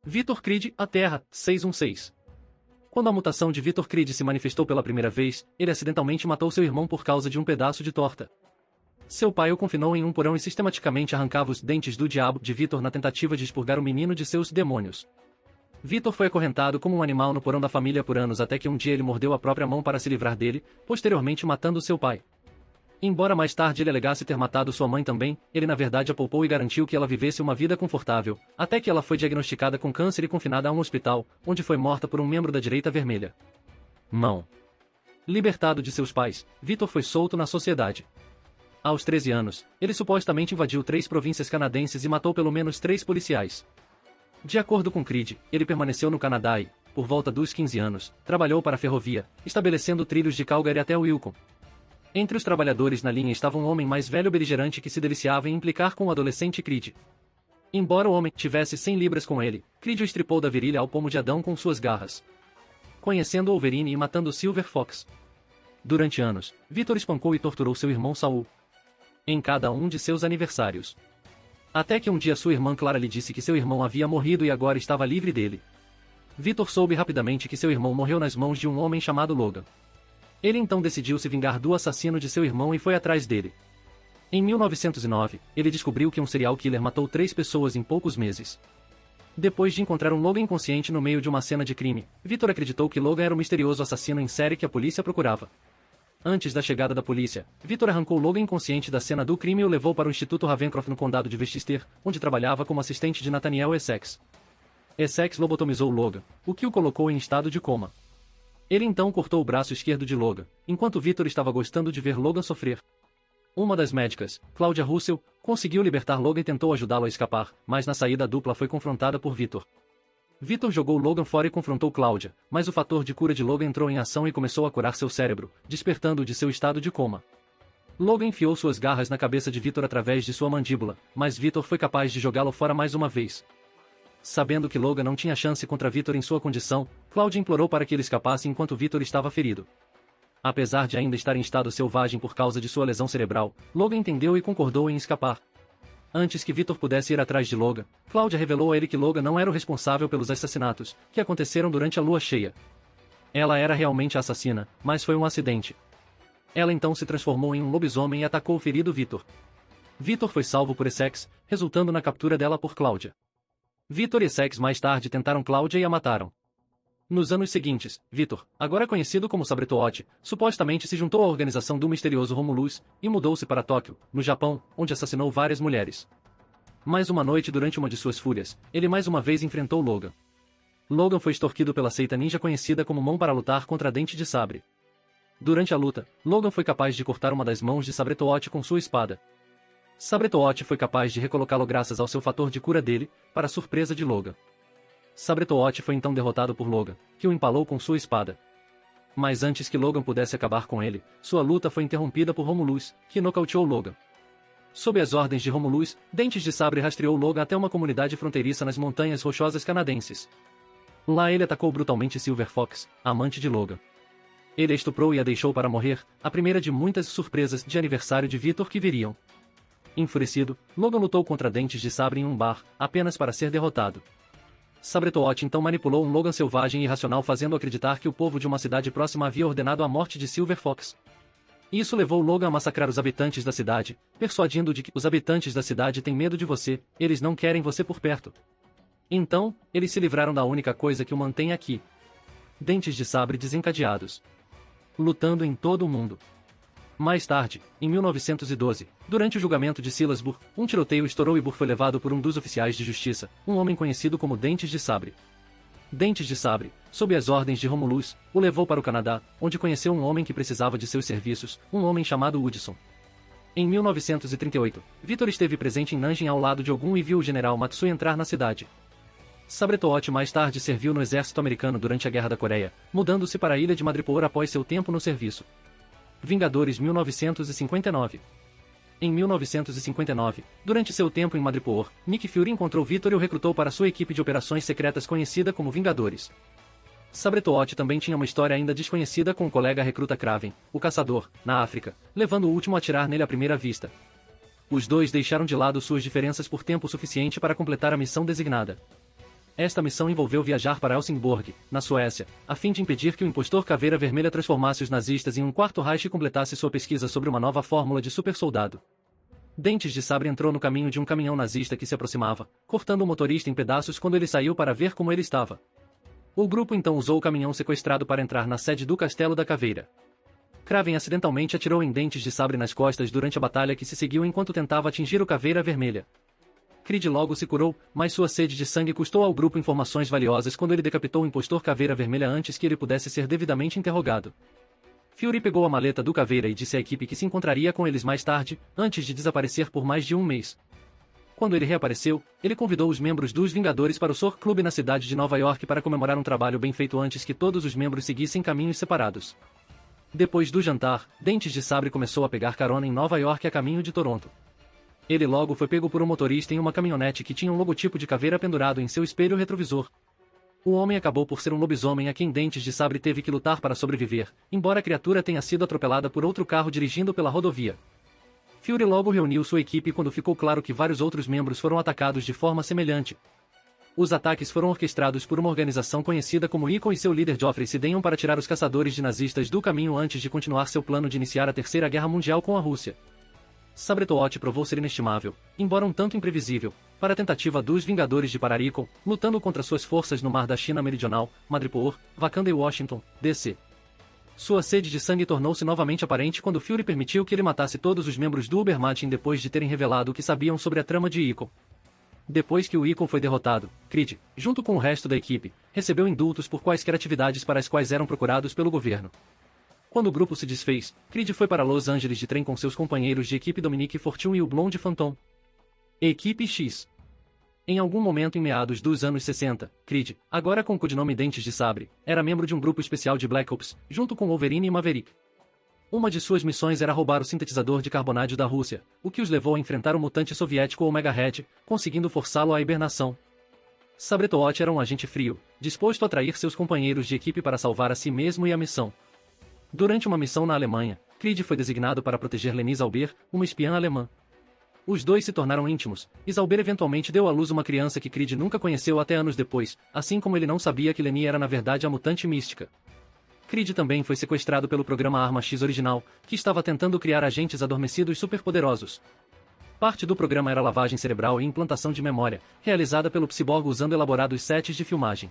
Vitor Creed, a Terra, 616. Quando a mutação de Vitor Creed se manifestou pela primeira vez, ele acidentalmente matou seu irmão por causa de um pedaço de torta. Seu pai o confinou em um porão e sistematicamente arrancava os dentes do diabo de Vitor na tentativa de expurgar o menino de seus demônios. Vitor foi acorrentado como um animal no porão da família por anos até que um dia ele mordeu a própria mão para se livrar dele, posteriormente matando seu pai. Embora mais tarde ele alegasse ter matado sua mãe também, ele na verdade a poupou e garantiu que ela vivesse uma vida confortável, até que ela foi diagnosticada com câncer e confinada a um hospital, onde foi morta por um membro da direita vermelha. Mão. Libertado de seus pais, Vitor foi solto na sociedade. Aos 13 anos, ele supostamente invadiu 3 províncias canadenses e matou pelo menos 3 policiais. De acordo com Creed, ele permaneceu no Canadá e, por volta dos 15 anos, trabalhou para a ferrovia, estabelecendo trilhos de Calgary até o Yukon. Entre os trabalhadores na linha estava um homem mais velho beligerante que se deliciava em implicar com o adolescente Creed. Embora o homem tivesse 100 libras com ele, Creed o estripou da virilha ao pomo de Adão com suas garras. Conhecendo Wolverine e matando Silver Fox. Durante anos, Vitor espancou e torturou seu irmão Saul. Em cada um de seus aniversários. Até que um dia sua irmã Clara lhe disse que seu irmão havia morrido e agora estava livre dele. Vitor soube rapidamente que seu irmão morreu nas mãos de um homem chamado Logan. Ele então decidiu se vingar do assassino de seu irmão e foi atrás dele. Em 1909, ele descobriu que um serial killer matou 3 pessoas em poucos meses. Depois de encontrar um Logan inconsciente no meio de uma cena de crime, Vitor acreditou que Logan era o misterioso assassino em série que a polícia procurava. Antes da chegada da polícia, Vitor arrancou Logan inconsciente da cena do crime e o levou para o Instituto Ravencroft no condado de Westchester, onde trabalhava como assistente de Nathaniel Essex. Essex lobotomizou Logan, o que o colocou em estado de coma. Ele então cortou o braço esquerdo de Logan, enquanto Vitor estava gostando de ver Logan sofrer. Uma das médicas, Claudia Russell, conseguiu libertar Logan e tentou ajudá-lo a escapar, mas na saída a dupla foi confrontada por Vitor. Vitor jogou Logan fora e confrontou Claudia, mas o fator de cura de Logan entrou em ação e começou a curar seu cérebro, despertando-o de seu estado de coma. Logan enfiou suas garras na cabeça de Vitor através de sua mandíbula, mas Vitor foi capaz de jogá-lo fora mais uma vez. Sabendo que Logan não tinha chance contra Vitor em sua condição, Claudia implorou para que ele escapasse enquanto Vitor estava ferido. Apesar de ainda estar em estado selvagem por causa de sua lesão cerebral, Logan entendeu e concordou em escapar. Antes que Vitor pudesse ir atrás de Logan, Claudia revelou a ele que Logan não era o responsável pelos assassinatos, que aconteceram durante a lua cheia. Ela era realmente a assassina, mas foi um acidente. Ela então se transformou em um lobisomem e atacou o ferido Vitor. Vitor foi salvo por Essex, resultando na captura dela por Claudia. Vitor e Essex mais tarde tentaram Claudia e a mataram. Nos anos seguintes, Vitor, agora conhecido como Sabretote, supostamente se juntou à organização do misterioso Romulus e mudou-se para Tóquio, no Japão, onde assassinou várias mulheres. Mais uma noite durante uma de suas fúrias, ele mais uma vez enfrentou Logan. Logan foi extorquido pela seita ninja conhecida como Mão para lutar contra Dente de Sabre. Durante a luta, Logan foi capaz de cortar uma das mãos de Sabretote com sua espada. Sabretote foi capaz de recolocá-lo graças ao seu fator de cura dele, para surpresa de Logan. Sabretote foi então derrotado por Logan, que o empalou com sua espada. Mas antes que Logan pudesse acabar com ele, sua luta foi interrompida por Romulus, que nocauteou Logan. Sob as ordens de Romulus, Dentes de Sabre rastreou Logan até uma comunidade fronteiriça nas montanhas rochosas canadenses. Lá ele atacou brutalmente Silver Fox, a amante de Logan. Ele a estuprou e a deixou para morrer, a primeira de muitas surpresas de aniversário de Vitor que viriam. Enfurecido, Logan lutou contra Dentes de Sabre em um bar, apenas para ser derrotado. Sabretote então manipulou um Logan selvagem e irracional fazendo acreditar que o povo de uma cidade próxima havia ordenado a morte de Silver Fox. Isso levou Logan a massacrar os habitantes da cidade, persuadindo de que os habitantes da cidade têm medo de você, eles não querem você por perto. Então, eles se livraram da única coisa que o mantém aqui. Dentes de Sabre desencadeados. Lutando em todo o mundo. Mais tarde, em 1912, durante o julgamento de Silas Burr, um tiroteio estourou e Burr foi levado por um dos oficiais de justiça, um homem conhecido como Dentes de Sabre. Dentes de Sabre, sob as ordens de Romulus, o levou para o Canadá, onde conheceu um homem que precisava de seus serviços, um homem chamado Hudson. Em 1938, Vitor esteve presente em Nanjing ao lado de Ogun e viu o general Matsui entrar na cidade. Sabretote mais tarde serviu no exército americano durante a Guerra da Coreia, mudando-se para a ilha de Madripoor após seu tempo no serviço. Vingadores 1959. Em 1959, durante seu tempo em Madripoor, Nick Fury encontrou Vitor e o recrutou para sua equipe de operações secretas conhecida como Vingadores. Sabretote também tinha uma história ainda desconhecida com o colega recruta Kraven, o caçador, na África, levando o último a atirar nele à primeira vista. Os dois deixaram de lado suas diferenças por tempo suficiente para completar a missão designada. Esta missão envolveu viajar para Helsingborg, na Suécia, a fim de impedir que o impostor Caveira Vermelha transformasse os nazistas em um quarto Reich e completasse sua pesquisa sobre uma nova fórmula de supersoldado. Dentes de Sabre entrou no caminho de um caminhão nazista que se aproximava, cortando o motorista em pedaços quando ele saiu para ver como ele estava. O grupo então usou o caminhão sequestrado para entrar na sede do Castelo da Caveira. Kraven acidentalmente atirou em Dentes de Sabre nas costas durante a batalha que se seguiu enquanto tentava atingir o Caveira Vermelha. Creed logo se curou, mas sua sede de sangue custou ao grupo informações valiosas quando ele decapitou o impostor Caveira Vermelha antes que ele pudesse ser devidamente interrogado. Fury pegou a maleta do Caveira e disse à equipe que se encontraria com eles mais tarde, antes de desaparecer por mais de um mês. Quando ele reapareceu, ele convidou os membros dos Vingadores para o Soar Club na cidade de Nova York para comemorar um trabalho bem feito antes que todos os membros seguissem caminhos separados. Depois do jantar, Dentes de Sabre começou a pegar carona em Nova York a caminho de Toronto. Ele logo foi pego por um motorista em uma caminhonete que tinha um logotipo de caveira pendurado em seu espelho retrovisor. O homem acabou por ser um lobisomem a quem Dentes de Sabre teve que lutar para sobreviver, embora a criatura tenha sido atropelada por outro carro dirigindo pela rodovia. Fury logo reuniu sua equipe quando ficou claro que vários outros membros foram atacados de forma semelhante. Os ataques foram orquestrados por uma organização conhecida como Icon e seu líder Joffrey Sidenion para tirar os caçadores de nazistas do caminho antes de continuar seu plano de iniciar a Terceira Guerra Mundial com a Rússia. Sabretoot provou ser inestimável, embora um tanto imprevisível, para a tentativa dos Vingadores de parar Icon, lutando contra suas forças no mar da China Meridional, Madripoor, Wakanda e Washington, D.C. Sua sede de sangue tornou-se novamente aparente quando Fury permitiu que ele matasse todos os membros do Ubermatin depois de terem revelado o que sabiam sobre a trama de Icon. Depois que o Icon foi derrotado, Creed, junto com o resto da equipe, recebeu indultos por quaisquer atividades para as quais eram procurados pelo governo. Quando o grupo se desfez, Creed foi para Los Angeles de trem com seus companheiros de equipe Dominique Fortune e o Blonde Phantom. Equipe X. Em algum momento em meados dos anos 60, Creed, agora com o codinome Dentes de Sabre, era membro de um grupo especial de Black Ops, junto com Wolverine e Maverick. Uma de suas missões era roubar o sintetizador de carbonádio da Rússia, o que os levou a enfrentar o mutante soviético Omega Red, conseguindo forçá-lo à hibernação. Sabretoot era um agente frio, disposto a trair seus companheiros de equipe para salvar a si mesmo e a missão. Durante uma missão na Alemanha, Creed foi designado para proteger Leni Zauber, uma espiã alemã. Os dois se tornaram íntimos, e Zauber eventualmente deu à luz uma criança que Creed nunca conheceu até anos depois, assim como ele não sabia que Leni era na verdade a mutante mística. Creed também foi sequestrado pelo programa Arma X original, que estava tentando criar agentes adormecidos superpoderosos. Parte do programa era lavagem cerebral e implantação de memória, realizada pelo Psyborg usando elaborados sets de filmagem.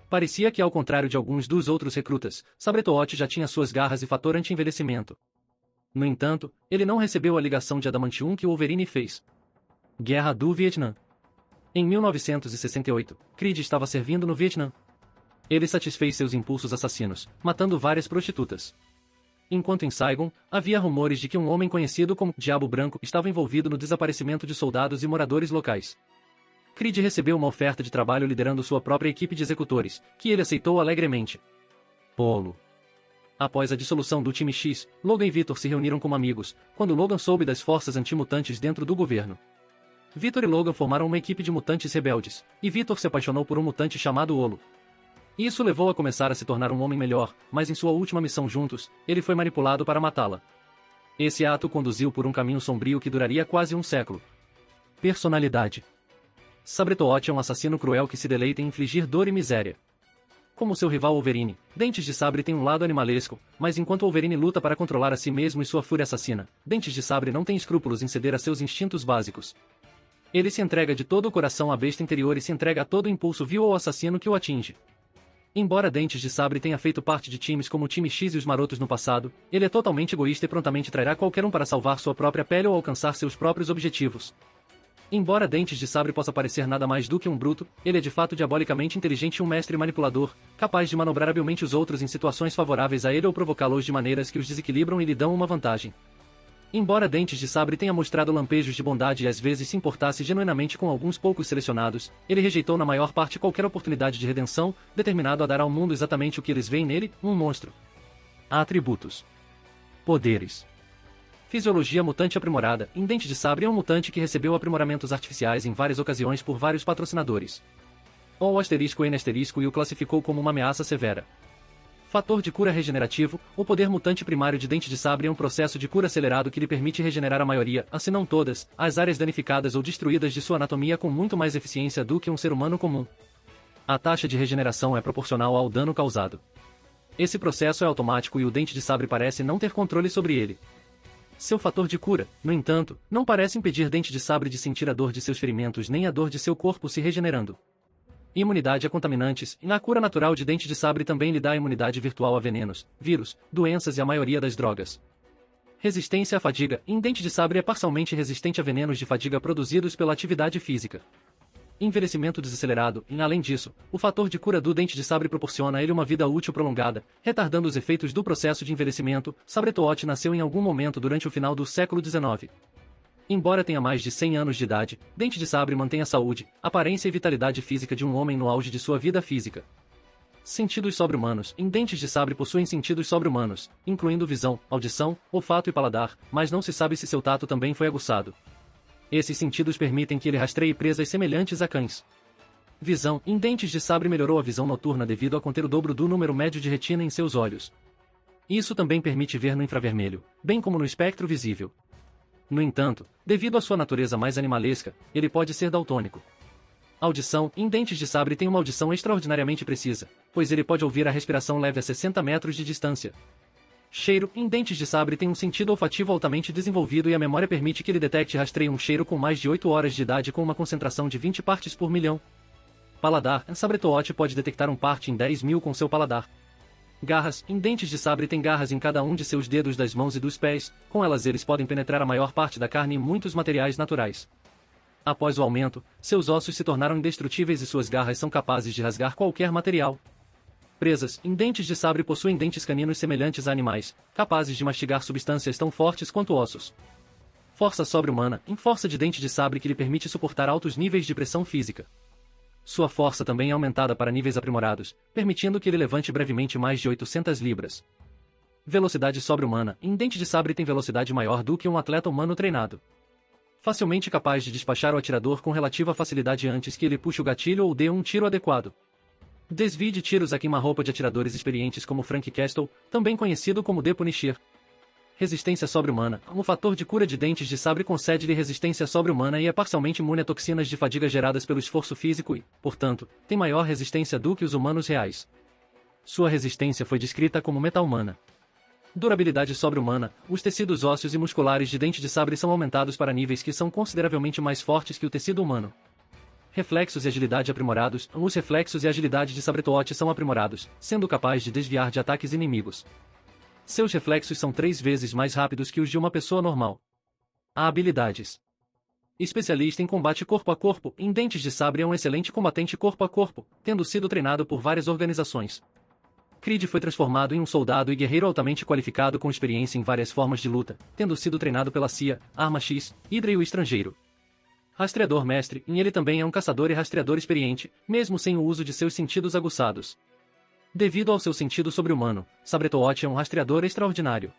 Parecia que, ao contrário de alguns dos outros recrutas, Sabretoot já tinha suas garras e fator anti-envelhecimento. No entanto, ele não recebeu a ligação de Adamantium que o Wolverine fez. Guerra do Vietnã. Em 1968, Creed estava servindo no Vietnã. Ele satisfez seus impulsos assassinos, matando várias prostitutas. Enquanto em Saigon, havia rumores de que um homem conhecido como Diabo Branco estava envolvido no desaparecimento de soldados e moradores locais. Creed recebeu uma oferta de trabalho liderando sua própria equipe de executores, que ele aceitou alegremente. Polo. Após a dissolução do time X, Logan e Victor se reuniram como amigos, quando Logan soube das forças antimutantes dentro do governo. Victor e Logan formaram uma equipe de mutantes rebeldes, e Victor se apaixonou por um mutante chamado Olo. Isso levou a começar a se tornar um homem melhor, mas em sua última missão juntos, ele foi manipulado para matá-la. Esse ato conduziu por um caminho sombrio que duraria quase um século. Personalidade. Sabretoot é um assassino cruel que se deleita em infligir dor e miséria. Como seu rival Wolverine, Dentes de Sabre tem um lado animalesco, mas enquanto Wolverine luta para controlar a si mesmo e sua fúria assassina, Dentes de Sabre não tem escrúpulos em ceder a seus instintos básicos. Ele se entrega de todo o coração à besta interior e se entrega a todo impulso vil ao assassino que o atinge. Embora Dentes de Sabre tenha feito parte de times como o Time X e os Marotos no passado, ele é totalmente egoísta e prontamente trairá qualquer um para salvar sua própria pele ou alcançar seus próprios objetivos. Embora Dentes de Sabre possa parecer nada mais do que um bruto, ele é de fato diabolicamente inteligente e um mestre manipulador, capaz de manobrar habilmente os outros em situações favoráveis a ele ou provocá-los de maneiras que os desequilibram e lhe dão uma vantagem. Embora Dentes de Sabre tenha mostrado lampejos de bondade e às vezes se importasse genuinamente com alguns poucos selecionados, ele rejeitou na maior parte qualquer oportunidade de redenção, determinado a dar ao mundo exatamente o que eles veem nele, um monstro. Atributos. Poderes. Fisiologia mutante aprimorada. Dentes de Sabre é um mutante que recebeu aprimoramentos artificiais em várias ocasiões por vários patrocinadores. O**N* e o classificou como uma ameaça severa. Fator de cura regenerativo. O poder mutante primário de Dente de Sabre é um processo de cura acelerado que lhe permite regenerar a maioria, se não todas, as áreas danificadas ou destruídas de sua anatomia com muito mais eficiência do que um ser humano comum. A taxa de regeneração é proporcional ao dano causado. Esse processo é automático e o dente de sabre parece não ter controle sobre ele. Seu fator de cura, no entanto, não parece impedir dente de sabre de sentir a dor de seus ferimentos nem a dor de seu corpo se regenerando. Imunidade a contaminantes, e na cura natural de dente de sabre também lhe dá imunidade virtual a venenos, vírus, doenças e a maioria das drogas. Resistência à fadiga, dente de sabre é parcialmente resistente a venenos de fadiga produzidos pela atividade física. Envelhecimento desacelerado, e além disso, o fator de cura do dente de sabre proporciona a ele uma vida útil prolongada, retardando os efeitos do processo de envelhecimento. Sabretote nasceu em algum momento durante o final do século XIX. Embora tenha mais de 100 anos de idade, dente de sabre mantém a saúde, aparência e vitalidade física de um homem no auge de sua vida física. Sentidos sobre-humanos. Dentes de sabre possuem sentidos sobre-humanos, incluindo visão, audição, olfato e paladar, mas não se sabe se seu tato também foi aguçado. Esses sentidos permitem que ele rastreie presas semelhantes a cães. Visão. Dentes de sabre melhorou a visão noturna devido a conter o dobro do número médio de retina em seus olhos. Isso também permite ver no infravermelho, bem como no espectro visível. No entanto, devido à sua natureza mais animalesca, ele pode ser daltônico. Audição. Dentes de sabre tem uma audição extraordinariamente precisa, pois ele pode ouvir a respiração leve a 60 metros de distância. Cheiro. Dentes de sabre tem um sentido olfativo altamente desenvolvido e a memória permite que ele detecte e rastreie um cheiro com mais de 8 horas de idade com uma concentração de 20 partes por milhão. Paladar. Sabretote pode detectar um parte em 10.000 com seu paladar. Garras. Dentes de sabre têm garras em cada um de seus dedos das mãos e dos pés, com elas eles podem penetrar a maior parte da carne e muitos materiais naturais. Após o aumento, seus ossos se tornaram indestrutíveis e suas garras são capazes de rasgar qualquer material. Presas. Dentes de sabre possuem dentes caninos semelhantes a animais, capazes de mastigar substâncias tão fortes quanto ossos. Força sobre-humana. Força de dente de sabre que lhe permite suportar altos níveis de pressão física. Sua força também é aumentada para níveis aprimorados, permitindo que ele levante brevemente mais de 800 libras. Velocidade sobre-humana. Dente de sabre tem velocidade maior do que um atleta humano treinado. Facilmente capaz de despachar o atirador com relativa facilidade antes que ele puxe o gatilho ou dê um tiro adequado. Desvie de tiros a queima-roupa de atiradores experientes como Frank Castle, também conhecido como The Punisher. Resistência sobre-humana. O fator de cura de dentes de sabre concede-lhe resistência sobre-humana e é parcialmente imune a toxinas de fadiga geradas pelo esforço físico e, portanto, tem maior resistência do que os humanos reais. Sua resistência foi descrita como meta-humana. Durabilidade sobre-humana. Os tecidos ósseos e musculares de dente de sabre são aumentados para níveis que são consideravelmente mais fortes que o tecido humano. Reflexos e agilidade aprimorados. Os reflexos e agilidade de Sabretote são aprimorados, sendo capaz de desviar de ataques inimigos. Seus reflexos são 3 vezes mais rápidos que os de uma pessoa normal. Habilidades. Especialista em combate corpo a corpo. Dentes de sabre é um excelente combatente corpo a corpo, tendo sido treinado por várias organizações. Creed foi transformado em um soldado e guerreiro altamente qualificado com experiência em várias formas de luta, tendo sido treinado pela CIA, Arma X, Hydra e o Estrangeiro. Rastreador mestre, ele também é um caçador e rastreador experiente, mesmo sem o uso de seus sentidos aguçados. Devido ao seu sentido sobre-humano, Sabretote é um rastreador extraordinário.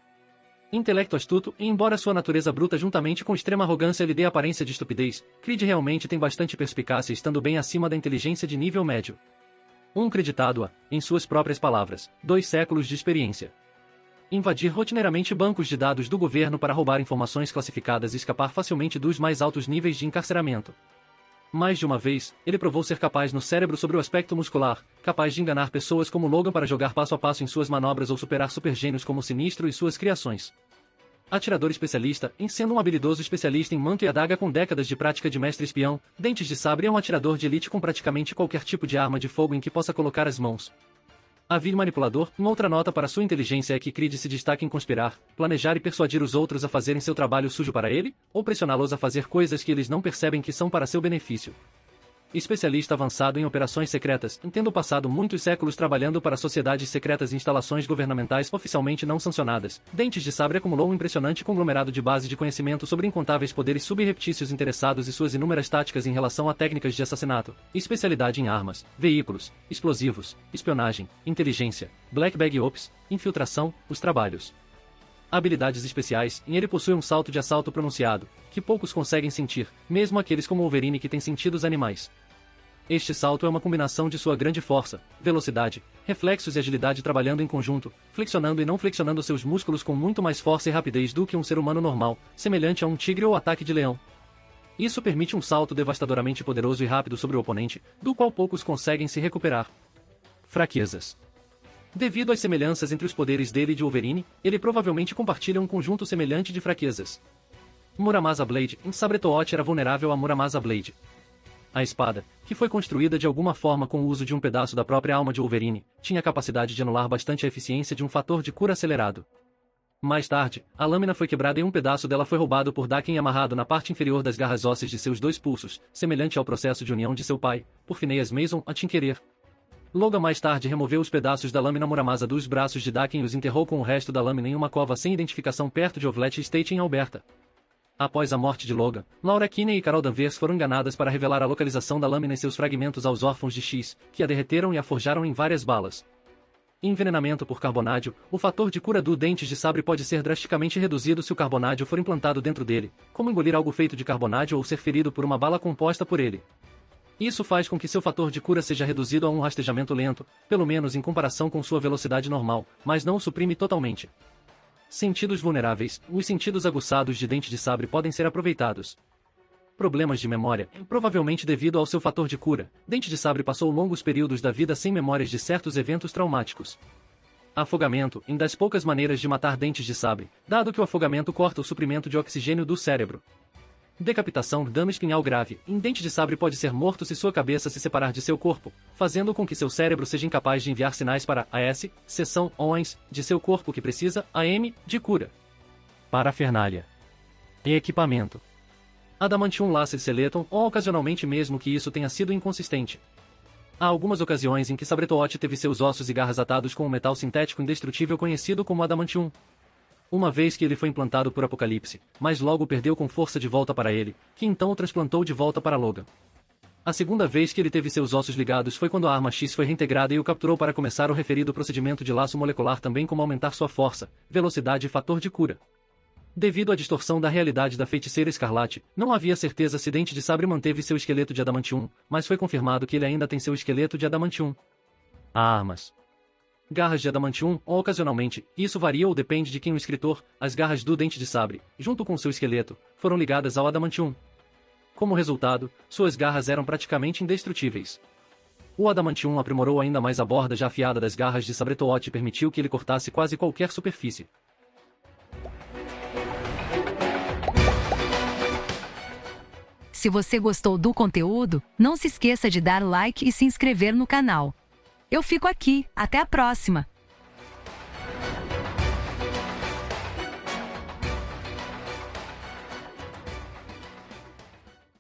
Intelecto astuto, e embora sua natureza bruta juntamente com extrema arrogância lhe dê aparência de estupidez, Creed realmente tem bastante perspicácia estando bem acima da inteligência de nível médio. Creditado a, em suas próprias palavras, 2 séculos de experiência. Invadir rotineiramente bancos de dados do governo para roubar informações classificadas e escapar facilmente dos mais altos níveis de encarceramento. Mais de uma vez, ele provou ser capaz no cérebro sobre o aspecto muscular, capaz de enganar pessoas como Logan para jogar passo a passo em suas manobras ou superar supergênios como Sinistro e suas criações. Atirador especialista, sendo um habilidoso especialista em manto e adaga com décadas de prática de mestre espião, Dentes de Sabre é um atirador de elite com praticamente qualquer tipo de arma de fogo em que possa colocar as mãos. Hábil manipulador. Uma outra nota para sua inteligência é que Creed se destaca em conspirar, planejar e persuadir os outros a fazerem seu trabalho sujo para ele, ou pressioná-los a fazer coisas que eles não percebem que são para seu benefício. Especialista avançado em operações secretas, tendo passado muitos séculos trabalhando para sociedades secretas e instalações governamentais oficialmente não sancionadas, Dentes de Sabre acumulou um impressionante conglomerado de base de conhecimento sobre incontáveis poderes subreptícios interessados e suas inúmeras táticas em relação a técnicas de assassinato, especialidade em armas, veículos, explosivos, espionagem, inteligência, Black Bag Ops, infiltração, os trabalhos. Habilidades especiais, ele possui um salto de assalto pronunciado, que poucos conseguem sentir, mesmo aqueles como Wolverine que têm sentidos animais. Este salto é uma combinação de sua grande força, velocidade, reflexos e agilidade trabalhando em conjunto, flexionando e não flexionando seus músculos com muito mais força e rapidez do que um ser humano normal, semelhante a um tigre ou ataque de leão. Isso permite um salto devastadoramente poderoso e rápido sobre o oponente, do qual poucos conseguem se recuperar. Fraquezas. Devido às semelhanças entre os poderes dele e de Wolverine, ele provavelmente compartilha um conjunto semelhante de fraquezas. Muramasa Blade. Sabretooth era vulnerável a Muramasa Blade. A espada, que foi construída de alguma forma com o uso de um pedaço da própria alma de Wolverine, tinha a capacidade de anular bastante a eficiência de um fator de cura acelerado. Mais tarde, a lâmina foi quebrada e um pedaço dela foi roubado por Daken e amarrado na parte inferior das garras ósseas de seus dois pulsos, semelhante ao processo de união de seu pai, por Phineas Mason, sem querer. Logan mais tarde removeu os pedaços da lâmina Muramasa dos braços de Daken e os enterrou com o resto da lâmina em uma cova sem identificação perto de Ovlet Estate em Alberta. Após a morte de Logan, Laura Kinney e Carol Danvers foram enganadas para revelar a localização da lâmina e seus fragmentos aos órfãos de X, que a derreteram e a forjaram em várias balas. Envenenamento por carbonádio. O fator de cura do Dentes de Sabre pode ser drasticamente reduzido se o carbonádio for implantado dentro dele, como engolir algo feito de carbonádio ou ser ferido por uma bala composta por ele. Isso faz com que seu fator de cura seja reduzido a um rastejamento lento, pelo menos em comparação com sua velocidade normal, mas não o suprime totalmente. Sentidos vulneráveis. Os sentidos aguçados de Dente de Sabre podem ser aproveitados. Problemas de memória. Provavelmente devido ao seu fator de cura, Dente de Sabre passou longos períodos da vida sem memórias de certos eventos traumáticos. Afogamento. Uma das poucas maneiras de matar Dentes de Sabre, dado que o afogamento corta o suprimento de oxigênio do cérebro. Decapitação. Dano espinhal grave. Dente de Sabre pode ser morto se sua cabeça se separar de seu corpo, fazendo com que seu cérebro seja incapaz de enviar sinais para a S, seção ONS, de seu corpo que precisa, a M, de cura. Parafernália. E equipamento. Adamantium Lacer Seleton, ou ocasionalmente mesmo que isso tenha sido inconsistente. Há algumas ocasiões em que Sabretooth teve seus ossos e garras atados com um metal sintético indestrutível conhecido como Adamantium. Uma vez que ele foi implantado por Apocalipse, mas logo perdeu com força de volta para ele, que então o transplantou de volta para Logan. A segunda vez que ele teve seus ossos ligados foi quando a arma X foi reintegrada e o capturou para começar o referido procedimento de laço molecular, também como aumentar sua força, velocidade e fator de cura. Devido à distorção da realidade da Feiticeira Escarlate, não havia certeza se Dente de Sabre manteve seu esqueleto de Adamantium, mas foi confirmado que ele ainda tem seu esqueleto de Adamantium. Armas. Garras de Adamantium, ou ocasionalmente, isso varia ou depende de quem o escritor, as garras do Dente de Sabre, junto com seu esqueleto, foram ligadas ao Adamantium. Como resultado, suas garras eram praticamente indestrutíveis. O Adamantium aprimorou ainda mais a borda já afiada das garras de Sabretooth e permitiu que ele cortasse quase qualquer superfície. Se você gostou do conteúdo, não se esqueça de dar like e se inscrever no canal. Eu fico aqui, até a próxima!